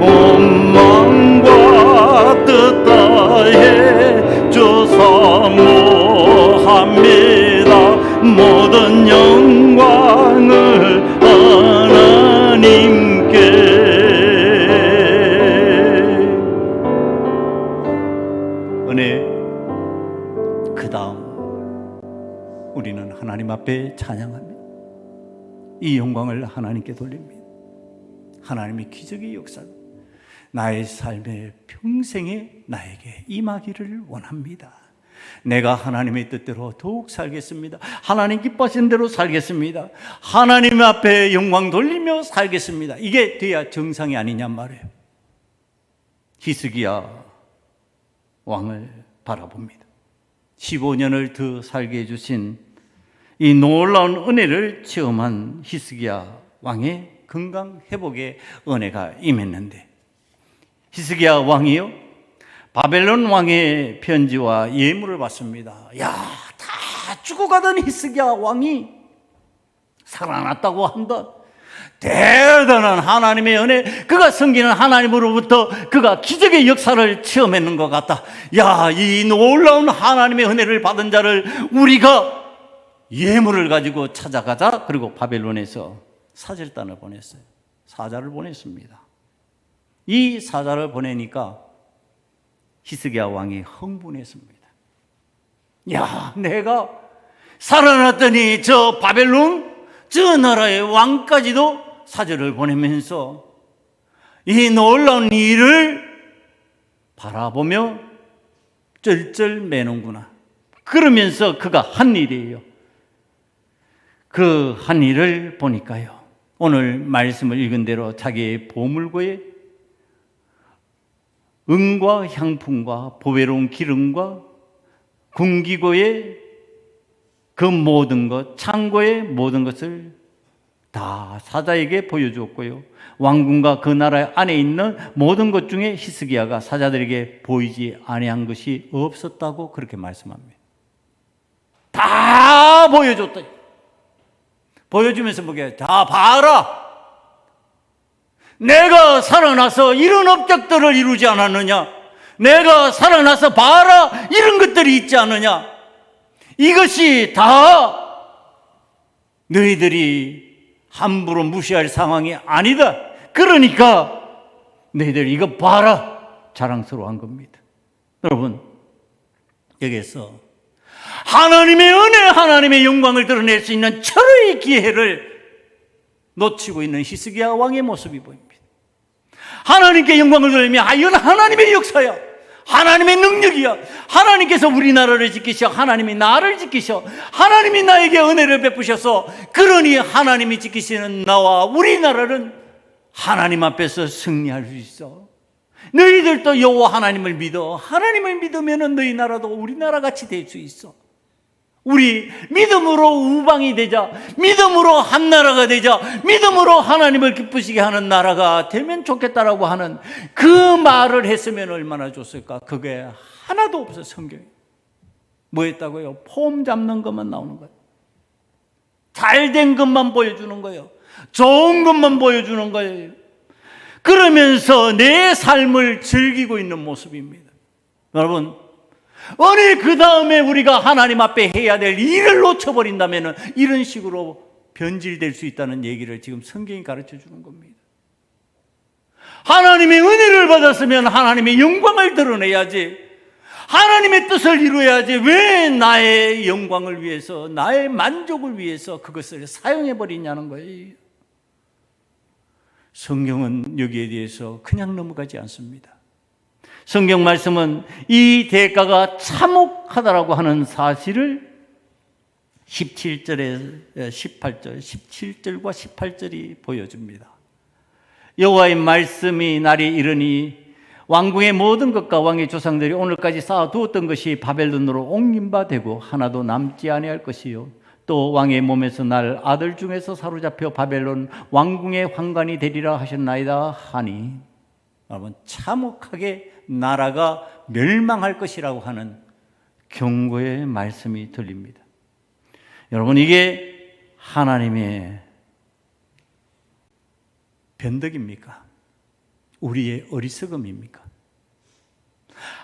온 만과 뜻 다해 주 사모합니다. 모든 영광을 하나님께. 은혜, 그 다음 우리는 하나님 앞에 찬양합니다. 이 영광을 하나님께 돌립니다. 하나님의 기적의 역사가 나의 삶의 평생에 나에게 임하기를 원합니다. 내가 하나님의 뜻대로 더욱 살겠습니다. 하나님 기뻐하시는 대로 살겠습니다. 하나님 앞에 영광 돌리며 살겠습니다. 이게 돼야 정상이 아니냔 말이에요. 히스기야 왕을 바라봅니다. 15년을 더 살게 해주신 이 놀라운 은혜를 체험한 히스기야 왕의 건강 회복의 은혜가 임했는데, 히스기야 왕이요, 바벨론 왕의 편지와 예물을 받습니다. 야, 다 죽어가던 히스기야 왕이 살아났다고 한다. 대단한 하나님의 은혜, 그가 섬기는 하나님으로부터 그가 기적의 역사를 체험했는 것 같다. 야, 이 놀라운 하나님의 은혜를 받은 자를 우리가 예물을 가지고 찾아가자. 그리고 바벨론에서 사절단을 보냈어요. 사자를 보냈습니다. 이 사자를 보내니까 히스기야 왕이 흥분했습니다. 야, 내가 살아났더니 저 바벨론, 저 나라의 왕까지도 사절을 보내면서 이 놀라운 일을 바라보며 쩔쩔매는구나. 그러면서 그가 한 일이에요. 그 한 일을 보니까요, 오늘 말씀을 읽은 대로 자기의 보물고에 은과 향품과 보배로운 기름과 궁기고의 그 모든 것, 창고의 모든 것을 다 사자에게 보여주었고요, 왕궁과 그 나라 안에 있는 모든 것 중에 히스기야가 사자들에게 보이지 아니한 것이 없었다고 그렇게 말씀합니다. 다 보여줬다. 보여주면서 뭐게? 다 봐라. 내가 살아나서 이런 업적들을 이루지 않았느냐? 내가 살아나서 봐라, 이런 것들이 있지 않느냐? 이것이 다 너희들이 함부로 무시할 상황이 아니다. 그러니까 너희들 이거 봐라, 자랑스러워한 겁니다. 여러분, 여기에서 하나님의 은혜, 하나님의 영광을 드러낼 수 있는 철의 기회를 놓치고 있는 히스기야 왕의 모습이 보입니다. 하나님께 영광을 돌리며 이건 하나님의 역사야, 하나님의 능력이야, 하나님께서 우리나라를 지키셔, 하나님이 나를 지키셔, 하나님이 나에게 은혜를 베푸셔서 그러니 하나님이 지키시는 나와 우리나라는 하나님 앞에서 승리할 수 있어. 너희들도 여호와 하나님을 믿어. 하나님을 믿으면 너희 나라도 우리나라 같이 될 수 있어. 우리 믿음으로 우방이 되자, 믿음으로 한 나라가 되자, 믿음으로 하나님을 기쁘시게 하는 나라가 되면 좋겠다라고 하는 그 말을 했으면 얼마나 좋을까. 그게 하나도 없어. 성경에 뭐 했다고요? 폼 잡는 것만 나오는 거예요. 잘된 것만 보여주는 거예요. 좋은 것만 보여주는 거예요. 그러면서 내 삶을 즐기고 있는 모습입니다. 여러분, 어느 그 다음에 우리가 하나님 앞에 해야 될 일을 놓쳐버린다면 이런 식으로 변질될 수 있다는 얘기를 지금 성경이 가르쳐 주는 겁니다. 하나님의 은혜를 받았으면 하나님의 영광을 드러내야지, 하나님의 뜻을 이루어야지, 왜 나의 영광을 위해서, 나의 만족을 위해서 그것을 사용해버리냐는 거예요. 성경은 여기에 대해서 그냥 넘어가지 않습니다. 성경 말씀은 이 대가가 참혹하다라고 하는 사실을 17절에 18절, 17절과 18절이 보여줍니다. 여호와의 말씀이 날이 이르니 왕궁의 모든 것과 왕의 조상들이 오늘까지 쌓아두었던 것이 바벨론으로 옮긴 바 되고 하나도 남지 아니할 것이요 또 왕의 몸에서 날 아들 중에서 사로잡혀 바벨론 왕궁의 환관이 되리라 하셨나이다 하니, 여러분, 참혹하게 나라가 멸망할 것이라고 하는 경고의 말씀이 들립니다. 여러분, 이게 하나님의 변덕입니까? 우리의 어리석음입니까?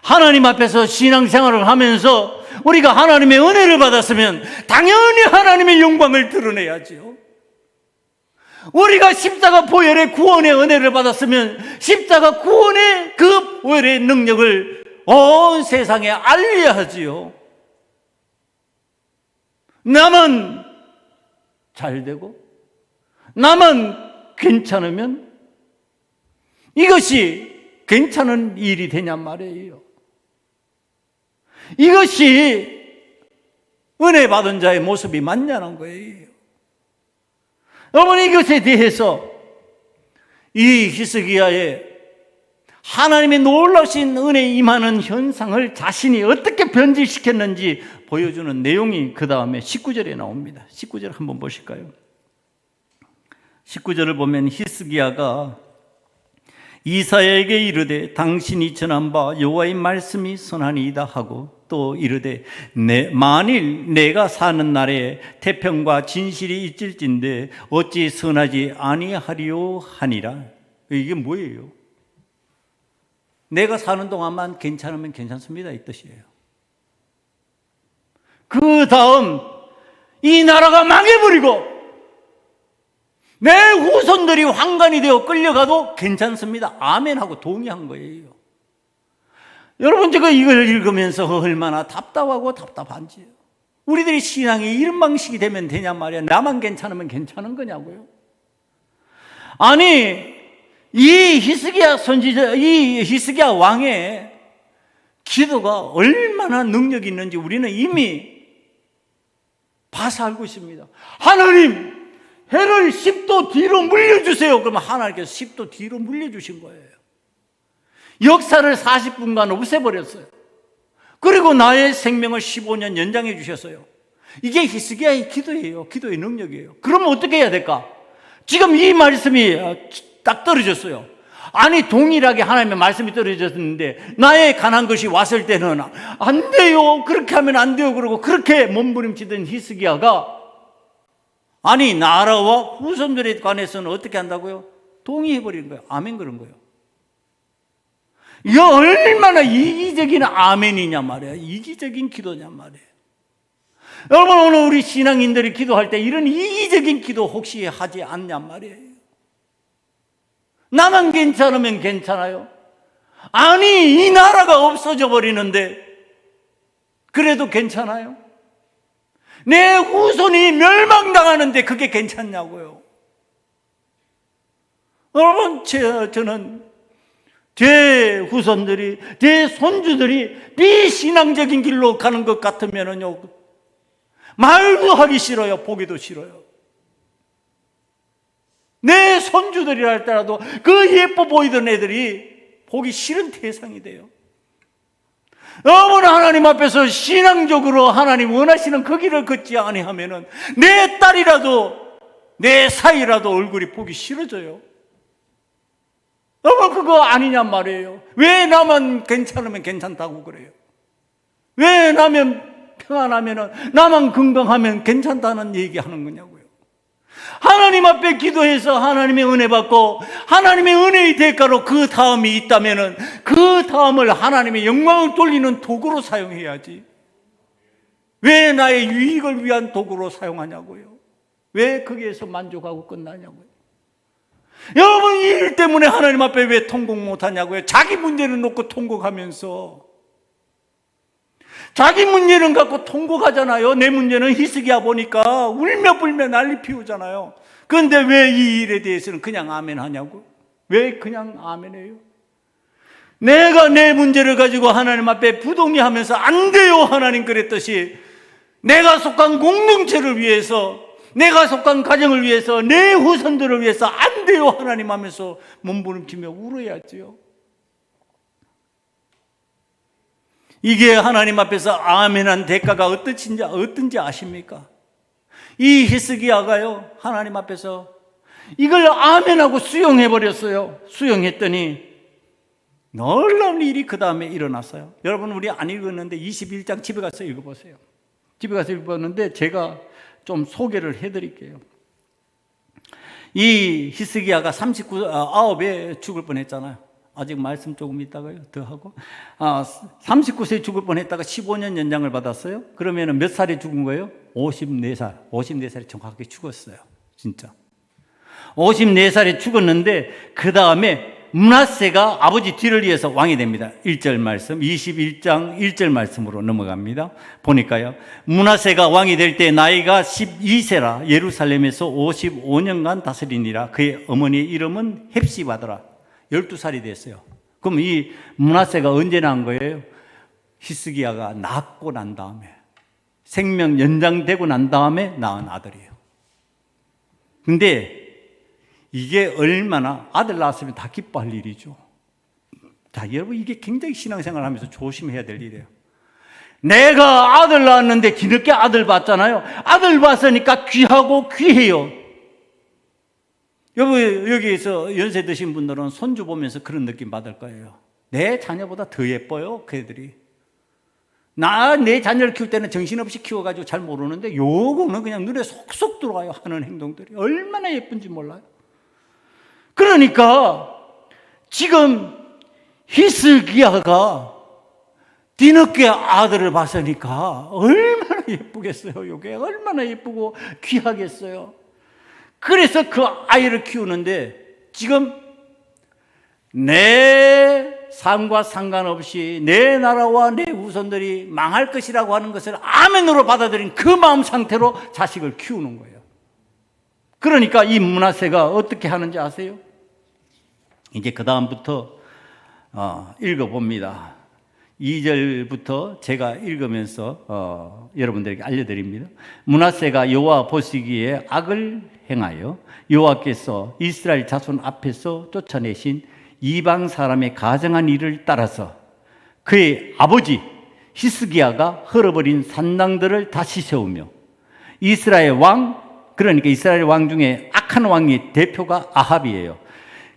하나님 앞에서 신앙생활을 하면서 우리가 하나님의 은혜를 받았으면 당연히 하나님의 영광을 드러내야지요. 우리가 십자가 보혈의 구원의 은혜를 받았으면 십자가 구원의 그 보혈의 능력을 온 세상에 알려야 하지요. 나만 잘 되고 나만 괜찮으면 이것이 괜찮은 일이 되냔 말이에요. 이것이 은혜 받은 자의 모습이 맞냐는 거예요. 여러분, 이것에 대해서 이 히스기야의 하나님의 놀라우신 은혜에 임하는 현상을 자신이 어떻게 변질시켰는지 보여주는 내용이 그 다음에 19절에 나옵니다. 19절 한번 보실까요? 19절을 보면 히스기야가 이사야에게 이르되 당신이 전한 바 여호와의 말씀이 선하니이다 하고, 또 이르되 만일 내가 사는 날에 태평과 진실이 있을진데 어찌 선하지 아니하리요 하니라. 이게 뭐예요? 내가 사는 동안만 괜찮으면 괜찮습니다, 이 뜻이에요. 그 다음 이 나라가 망해버리고 내 후손들이 환관이 되어 끌려가도 괜찮습니다, 아멘 하고 동의한 거예요. 여러분, 제가 이걸 읽으면서 얼마나 답답하고 답답한지요. 우리들이 신앙이 이런 방식이 되면 되냔 말이야. 나만 괜찮으면 괜찮은 거냐고요. 아니, 이 히스기야 선지자, 이 히스기야 왕의 기도가 얼마나 능력이 있는지 우리는 이미 봐서 알고 있습니다. 하나님, 해를 10도 뒤로 물려주세요. 그러면 하나님께서 10도 뒤로 물려주신 거예요. 역사를 40분간 없애버렸어요. 그리고 나의 생명을 15년 연장해 주셨어요. 이게 히스기야의 기도예요. 기도의 능력이에요. 그러면 어떻게 해야 될까? 지금 이 말씀이 딱 떨어졌어요. 아니, 동일하게 하나님의 말씀이 떨어졌는데 나의 간한 것이 왔을 때는 안 돼요, 그렇게 하면 안 돼요, 그러고 그렇게 몸부림치던 히스기야가, 아니, 나라와 후손들에 관해서는 어떻게 한다고요? 동의해버리는 거예요. 아멘 그런 거예요. 이게 얼마나 이기적인 아멘이냐 말이에요. 이기적인 기도냐 말이에요. 여러분, 오늘 우리 신앙인들이 기도할 때 이런 이기적인 기도 혹시 하지 않냐 말이에요. 나만 괜찮으면 괜찮아요? 아니, 이 나라가 없어져 버리는데 그래도 괜찮아요? 내 후손이 멸망당하는데 그게 괜찮냐고요. 여러분, 저는 제 후손들이, 제 손주들이 비신앙적인 길로 가는 것 같으면요, 말도 하기 싫어요. 보기도 싫어요. 내 손주들이라 할지라도 그 예뻐 보이던 애들이 보기 싫은 대상이 돼요. 여러분, 하나님 앞에서 신앙적으로 하나님 원하시는 그 길을 걷지 아니하면은 내 딸이라도 내 사이라도 얼굴이 보기 싫어져요. 여러분, 그거 아니냔 말이에요. 왜 나만 괜찮으면 괜찮다고 그래요? 왜 나면 평안하면은, 나만 건강하면 괜찮다는 얘기하는 거냐고요. 하나님 앞에 기도해서 하나님의 은혜 받고 하나님의 은혜의 대가로 그 다음이 있다면은 그 다음을 하나님의 영광을 돌리는 도구로 사용해야지. 왜 나의 유익을 위한 도구로 사용하냐고요. 왜 거기에서 만족하고 끝나냐고요. 여러분, 이 일 때문에 하나님 앞에 왜 통곡 못하냐고요. 자기 문제를 놓고 통곡하면서, 자기 문제는 갖고 통곡하잖아요. 내 문제는 히스기야 보니까 울며 불며 난리 피우잖아요. 그런데 왜 이 일에 대해서는 그냥 아멘 하냐고? 왜 그냥 아멘 해요? 내가 내 문제를 가지고 하나님 앞에 부동의하면서 안 돼요 하나님 그랬듯이, 내가 속한 공동체를 위해서, 내가 속한 가정을 위해서, 내 후손들을 위해서 안 돼요 하나님 하면서 몸부림치며 울어야지요. 이게 하나님 앞에서 아멘한 대가가 어떤지 아십니까? 이 히스기야가요, 하나님 앞에서 이걸 아멘하고 수용해버렸어요. 수용했더니 놀라운 일이 그 다음에 일어났어요. 여러분, 우리 안 읽었는데 21장 집에 가서 읽어보세요. 집에 가서 읽었는데 제가 좀 소개를 해드릴게요. 이 히스기야가 9에 죽을 뻔했잖아요. 아직 말씀 조금 있다가요, 더 하고. 39세에 죽을 뻔했다가 15년 연장을 받았어요. 그러면 몇 살에 죽은 거예요? 54살. 54살에 정확하게 죽었어요. 진짜. 54살에 죽었는데, 그 다음에 므낫세가 아버지 뒤를 이어서 왕이 됩니다. 1절 말씀, 21장 1절 말씀으로 넘어갑니다. 보니까요, 므낫세가 왕이 될 때 나이가 12세라 예루살렘에서 55년간 다스리니라. 그의 어머니의 이름은 헵시바더라. 12살이 됐어요. 그럼 이 므낫세가 언제 난 거예요? 히스기야가 낳고 난 다음에, 생명 연장되고 난 다음에 낳은 아들이에요. 근데 이게 얼마나, 아들 낳았으면 다 기뻐할 일이죠. 자, 여러분, 이게 굉장히 신앙생활 하면서 조심해야 될 일이에요. 내가 아들 낳았는데 뒤늦게 아들 봤잖아요. 아들 봤으니까 귀하고 귀해요. 여러분, 여기에서 연세 드신 분들은 손주 보면서 그런 느낌 받을 거예요. 내 자녀보다 더 예뻐요, 그 애들이. 내 자녀를 키울 때는 정신없이 키워가지고 잘 모르는데 요거는 그냥 눈에 속속 들어와요. 하는 행동들이 얼마나 예쁜지 몰라요. 그러니까 지금 히스기야가 뒤늦게 아들을 봤으니까 얼마나 예쁘겠어요. 요게 얼마나 예쁘고 귀하겠어요. 그래서 그 아이를 키우는데 지금 내 삶과 상관없이 내 나라와 내 후손들이 망할 것이라고 하는 것을 아멘으로 받아들인 그 마음 상태로 자식을 키우는 거예요. 그러니까 이 므낫세가 어떻게 하는지 아세요? 이제 그 다음부터 읽어봅니다. 2절부터 제가 읽으면서 여러분들에게 알려드립니다. 므낫세가 여호와 보시기에 악을 행하여 여호와께서 이스라엘 자손 앞에서 쫓아내신 이방 사람의 가정한 일을 따라서 그의 아버지 히스기야가 헐어버린 산당들을 다시 세우며 이스라엘 왕, 그러니까 이스라엘 왕 중에 악한 왕의 대표가 아합이에요.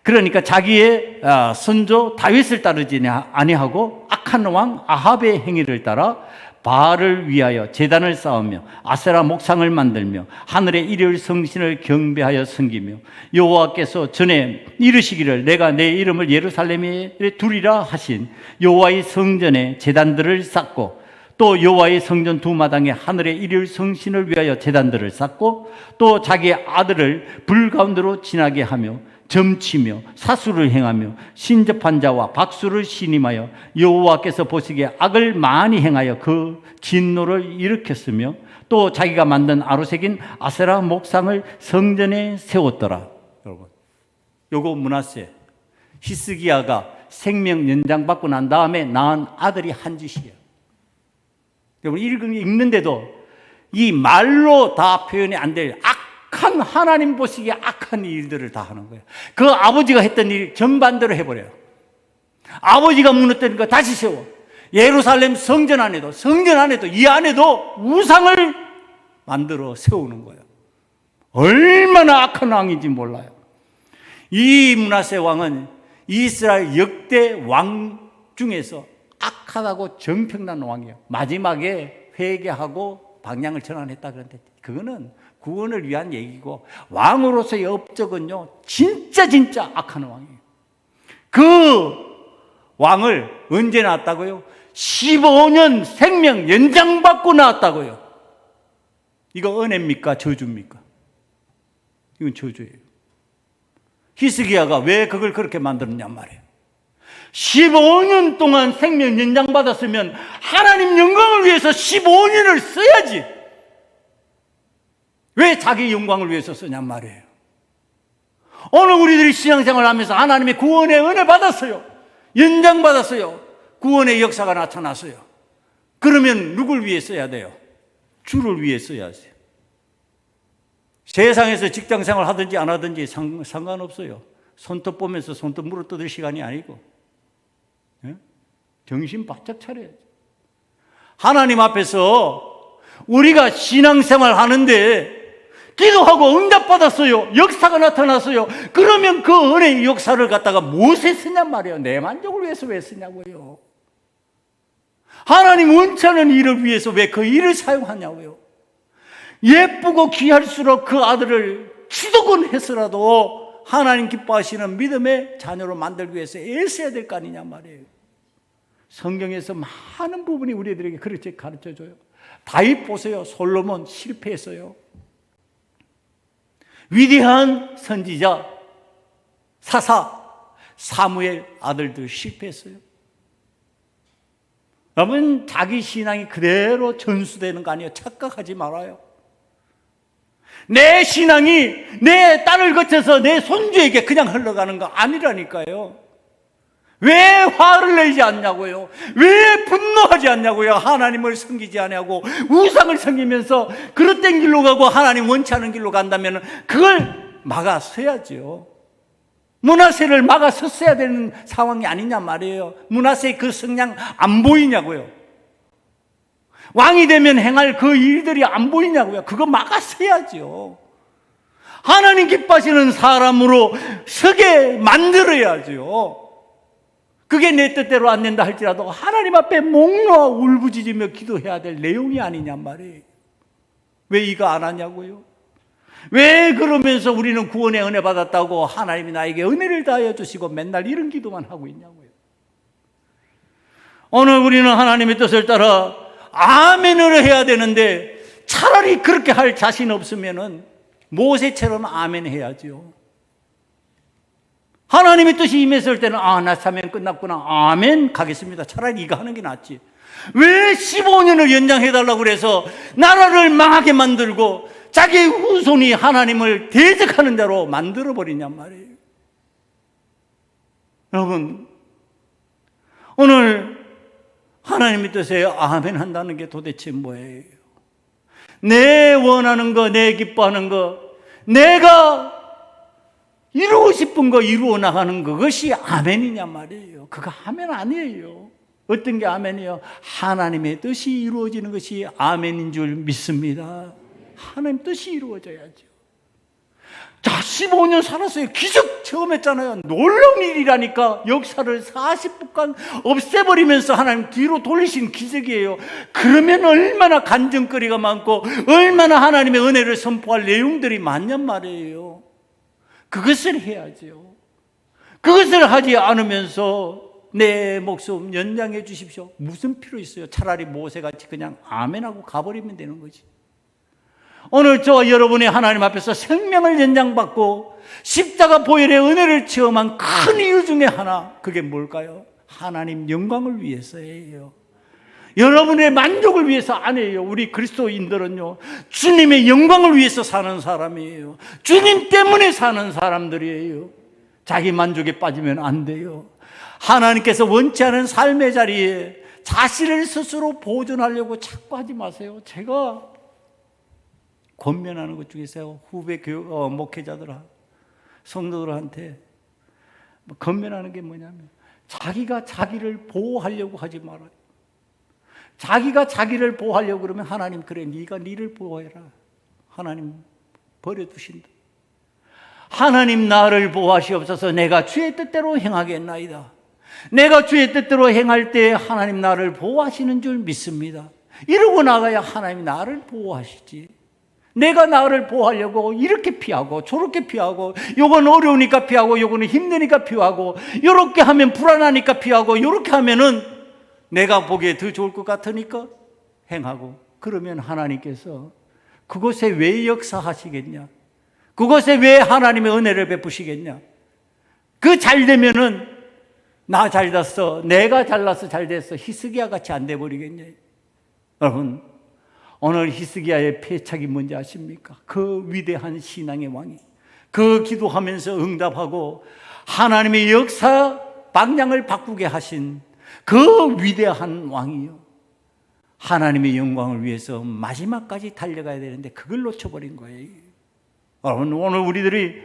그러니까 자기의 선조 다윗을 따르지 아니하고 악한 왕 아합의 행위를 따라 바알을 위하여 제단을 쌓으며 아세라 목상을 만들며 하늘의 일요일 성신을 경배하여 섬기며 여호와께서 전에 이르시기를 내가 내 이름을 예루살렘에 두리라 하신 여호와의 성전에 제단들을 쌓고 또 여호와의 성전 두 마당에 하늘의 일요일 성신을 위하여 제단들을 쌓고 또 자기의 아들을 불 가운데로 지나게 하며 점치며 사수를 행하며 신접한 자와 박수를 신임하여 여호와께서 보시기에 악을 많이 행하여 그 진노를 일으켰으며 또 자기가 만든 아로색인 아세라 목상을 성전에 세웠더라. 여러분, 요거 므낫세 히스기야가 생명 연장받고 난 다음에 낳은 아들이 한 짓이에요. 여러분, 읽는데도 이 말로 다 표현이 안 될 악한, 하나님 보시기에 악한 일들을 다 하는 거예요. 그 아버지가 했던 일 정반대로 해버려요. 아버지가 무너뜨린 거 다시 세워. 예루살렘 성전 안에도 이 안에도 우상을 만들어 세우는 거예요. 얼마나 악한 왕인지 몰라요. 이 므낫세 왕은 이스라엘 역대 왕 중에서 악하다고 정평난 왕이에요. 마지막에 회개하고 방향을 전환했다 그런데 그거는 구원을 위한 얘기고 왕으로서의 업적은요 진짜 악한 왕이에요. 그 왕을 언제 낳았다고요? 15년 생명 연장받고 낳았다고요. 이거 은혜입니까? 저주입니까? 이건 저주예요. 히스기야가 왜 그걸 그렇게 만들었냔 말이에요. 15년 동안 생명 연장받았으면 하나님 영광을 위해서 15년을 써야지. 왜 자기 영광을 위해서 쓰냔 말이에요. 오늘 우리들이 신앙생활을 하면서 하나님의 구원의 은혜 받았어요. 연장받았어요. 구원의 역사가 나타났어요. 그러면 누굴 위해 써야 돼요? 주를 위해 써야지. 세상에서 직장생활 하든지 안 하든지 상관없어요. 손톱 보면서 손톱 물어뜯을 시간이 아니고 정신 바짝 차려야지. 하나님 앞에서 우리가 신앙생활 하는데 기도하고 응답받았어요. 역사가 나타났어요. 그러면 그 은혜의 역사를 갖다가 무엇에 쓰냔 말이에요. 내 만족을 위해서 왜 쓰냐고요. 하나님 원치않은 일을 위해서 왜 그 일을 사용하냐고요. 예쁘고 귀할수록 그 아들을 기득권 해서라도 하나님 기뻐하시는 믿음의 자녀로 만들기 위해서 애써야 될 거 아니냐 말이에요. 성경에서 많은 부분이 우리들에게 그렇게 가르쳐줘요. 다윗 보세요. 솔로몬 실패했어요. 위대한 선지자 사사 사무엘 아들들 실패했어요. 여러분, 자기 신앙이 그대로 전수되는 거 아니에요. 착각하지 말아요. 내 신앙이 내 딸을 거쳐서 내 손주에게 그냥 흘러가는 거 아니라니까요. 왜 화를 내지 않냐고요. 왜 분노하지 않냐고요. 하나님을 섬기지 않냐고 우상을 섬기면서 그릇된 길로 가고 하나님 원치 않은 길로 간다면 그걸 막아서야죠. 므낫세를 막아섰어야 되는 상황이 아니냐 말이에요. 므낫세의 그 성량 안 보이냐고요. 왕이 되면 행할 그 일들이 안 보이냐고요. 그거 막아서야죠. 하나님 기뻐하시는 사람으로 서게 만들어야죠. 그게 내 뜻대로 안 된다 할지라도 하나님 앞에 목 놓아 울부짖으며 기도해야 될 내용이 아니냔 말이에요. 왜 이거 안 하냐고요? 왜 그러면서 우리는 구원의 은혜 받았다고 하나님이 나에게 은혜를 다하여 주시고 맨날 이런 기도만 하고 있냐고요. 오늘 우리는 하나님의 뜻을 따라 아멘을 해야 되는데 차라리 그렇게 할 자신 없으면은 모세처럼 아멘 해야죠. 하나님의 뜻이 임했을 때는 나 사명 끝났구나. 아멘 가겠습니다. 차라리 이거 하는 게 낫지. 왜 15년을 연장해달라고 그래서 나라를 망하게 만들고 자기의 후손이 하나님을 대적하는 대로 만들어버리냔 말이에요. 여러분, 오늘 하나님의 뜻에 아멘 한다는 게 도대체 뭐예요? 내 원하는 거, 내 기뻐하는 거, 내가 이루고 싶은 거 이루어 나가는 그것이 아멘이냔 말이에요. 그거 아멘 아니에요. 어떤 게 아멘이에요? 하나님의 뜻이 이루어지는 것이 아멘인 줄 믿습니다. 하나님 뜻이 이루어져야죠. 자, 15년 살았어요. 기적 체험했잖아요. 놀라운 일이라니까. 역사를 40분간 없애버리면서 하나님 뒤로 돌리신 기적이에요. 그러면 얼마나 간증거리가 많고 얼마나 하나님의 은혜를 선포할 내용들이 많냔 말이에요. 그것을 해야죠. 그것을 하지 않으면서 내 목숨 연장해 주십시오. 무슨 필요 있어요? 차라리 모세같이 그냥 아멘하고 가버리면 되는 거지. 오늘 저와 여러분이 하나님 앞에서 생명을 연장받고 십자가 보혈의 은혜를 체험한 큰 이유 중에 하나, 그게 뭘까요? 하나님 영광을 위해서예요. 여러분의 만족을 위해서 아니에요. 우리 그리스도인들은요, 주님의 영광을 위해서 사는 사람이에요. 주님 때문에 사는 사람들이에요. 자기 만족에 빠지면 안 돼요. 하나님께서 원치 않은 삶의 자리에 자신을 스스로 보존하려고 자꾸 하지 마세요. 제가 권면하는 것 중에서 후배 목회자들, 성도들한테 권면하는 게 뭐냐면 자기가 자기를 보호하려고 하지 말아요. 자기가 자기를 보호하려고 그러면 하나님, 그래 네가 네를 보호해라. 하나님 버려두신다. 하나님 나를 보호하시옵소서. 내가 주의 뜻대로 행하겠나이다. 내가 주의 뜻대로 행할 때 하나님 나를 보호하시는 줄 믿습니다. 이러고 나가야 하나님이 나를 보호하시지. 내가 나를 보호하려고 이렇게 피하고 저렇게 피하고, 요건 어려우니까 피하고 요거는 힘드니까 피하고, 요렇게 하면 불안하니까 피하고, 요렇게 하면은 내가 보기에 더 좋을 것 같으니까 행하고, 그러면 하나님께서 그곳에 왜 역사하시겠냐? 그곳에 왜 하나님의 은혜를 베푸시겠냐? 그 잘 되면은 나 잘 됐어, 내가 잘나서 잘 됐어, 히스기야 같이 안 돼버리겠냐? 여러분, 오늘 히스기야의 패착이 뭔지 아십니까? 그 위대한 신앙의 왕이 그 기도하면서 응답하고 하나님의 역사 방향을 바꾸게 하신 그 위대한 왕이요, 하나님의 영광을 위해서 마지막까지 달려가야 되는데 그걸 놓쳐버린 거예요. 여러분, 오늘 우리들이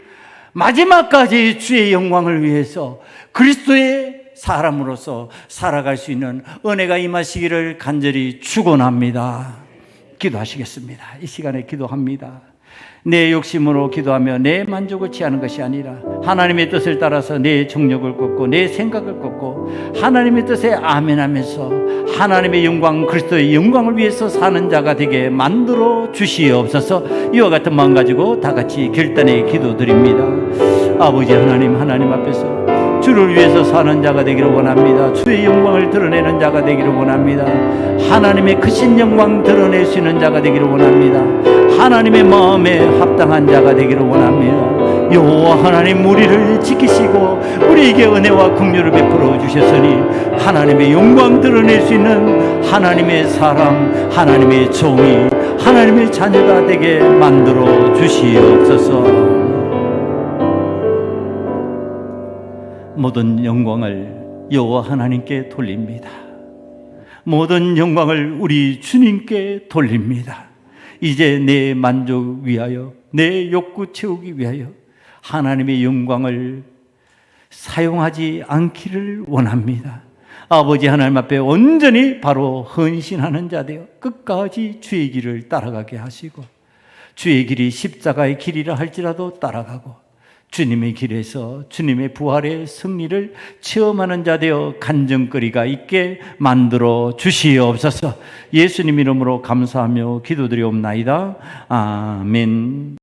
마지막까지 주의 영광을 위해서 그리스도의 사람으로서 살아갈 수 있는 은혜가 임하시기를 간절히 축원합니다. 기도하시겠습니다. 이 시간에 기도합니다. 내 욕심으로 기도하며 내 만족을 취하는 것이 아니라 하나님의 뜻을 따라서 내 정욕을 꺾고 내 생각을 꺾고 하나님의 뜻에 아멘하면서 하나님의 영광, 그리스도의 영광을 위해서 사는 자가 되게 만들어 주시옵소서. 이와 같은 마음 가지고 다 같이 결단의 기도드립니다. 아버지 하나님, 하나님 앞에서 주를 위해서 사는 자가 되기를 원합니다. 주의 영광을 드러내는 자가 되기를 원합니다. 하나님의 크신 영광 드러낼 수 있는 자가 되기를 원합니다. 하나님의 마음에 합당한 자가 되기를 원합니다. 여호와 하나님, 우리를 지키시고 우리에게 은혜와 긍휼을 베풀어 주셨으니 하나님의 영광 드러낼 수 있는 하나님의 사람, 하나님의 종이, 하나님의 자녀가 되게 만들어 주시옵소서. 모든 영광을 여호와 하나님께 돌립니다. 모든 영광을 우리 주님께 돌립니다. 이제 내 만족 위하여, 내 욕구 채우기 위하여 하나님의 영광을 사용하지 않기를 원합니다. 아버지 하나님 앞에 온전히 바로 헌신하는 자 되어 끝까지 주의 길을 따라가게 하시고, 주의 길이 십자가의 길이라 할지라도 따라가고, 주님의 길에서 주님의 부활의 승리를 체험하는 자 되어 간증거리가 있게 만들어 주시옵소서. 예수님 이름으로 감사하며 기도드리옵나이다. 아멘.